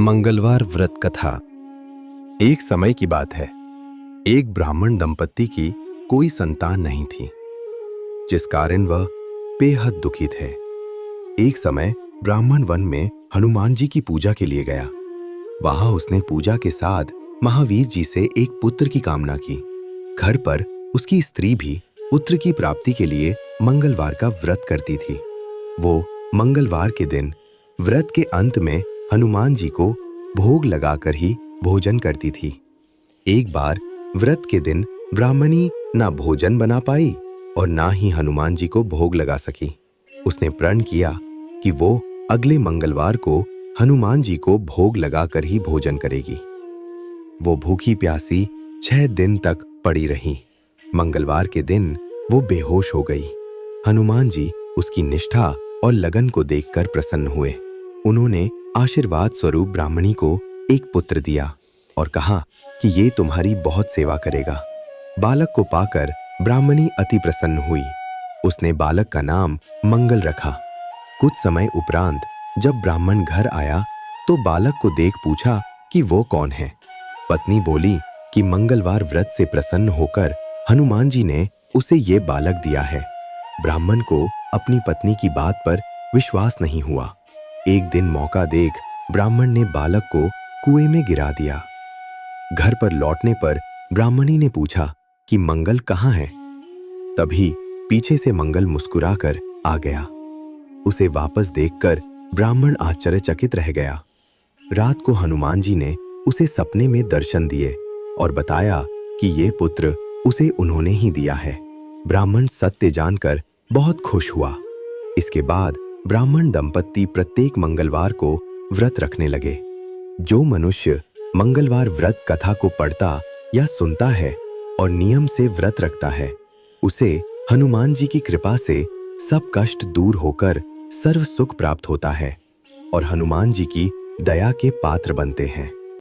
मंगलवार व्रत कथा। एक समय की बात है। एक ब्राह्मण दंपत्ति की कोई संतान नहीं थी, जिस कारण वह बेहद दुखी थे। एक समय ब्राह्मण वन में हनुमान जी की पूजा के लिए गया। वहां उसने पूजा के साथ महावीर जी से एक पुत्र की कामना की। घर पर उसकी स्त्री भी पुत्र की प्राप्ति के लिए मंगलवार का व्रत करती थी। वो मंगलवार के दिन व्रत के अंत में हनुमान जी को भोग लगाकर ही भोजन करती थी। एक बार व्रत के दिन ब्राह्मणी ना भोजन बना पाई और ना ही हनुमान जी को भोग लगा सकी। उसने प्रण किया कि वो अगले मंगलवार को हनुमान जी को भोग लगाकर ही भोजन करेगी। वो भूखी प्यासी 6 दिन तक पड़ी रही। मंगलवार के दिन वो बेहोश हो गई। हनुमान जी उसकी निष्ठा और लगन को देखकर प्रसन्न हुए। उन्होंने आशीर्वाद स्वरूप ब्राह्मणी को एक पुत्र दिया और कहा कि ये तुम्हारी बहुत सेवा करेगा। बालक को पाकर ब्राह्मणी अति प्रसन्न हुई। उसने बालक का नाम मंगल रखा। कुछ समय उपरांत जब ब्राह्मण घर आया तो बालक को देख पूछा कि वो कौन है। पत्नी बोली कि मंगलवार व्रत से प्रसन्न होकर हनुमान जी ने उसे ये बालक दिया है। ब्राह्मण को अपनी पत्नी की बात पर विश्वास नहीं हुआ। एक दिन मौका देख ब्राह्मण ने बालक को कुएं में गिरा दिया। घर पर लौटने पर ब्राह्मणी ने पूछा कि मंगल कहाँ है। तभी पीछे से मंगल मुस्कुराकर आ गया। उसे वापस देखकर ब्राह्मण आश्चर्यचकित रह गया। रात को हनुमान जी ने उसे सपने में दर्शन दिए और बताया कि ये पुत्र उसे उन्होंने ही दिया है। ब्राह्मण सत्य जानकर बहुत खुश हुआ। इसके बाद ब्राह्मण दंपत्ति प्रत्येक मंगलवार को व्रत रखने लगे। जो मनुष्य मंगलवार व्रत कथा को पढ़ता या सुनता है और नियम से व्रत रखता है, उसे हनुमान जी की कृपा से सब कष्ट दूर होकर सर्व सुख प्राप्त होता है और हनुमान जी की दया के पात्र बनते हैं।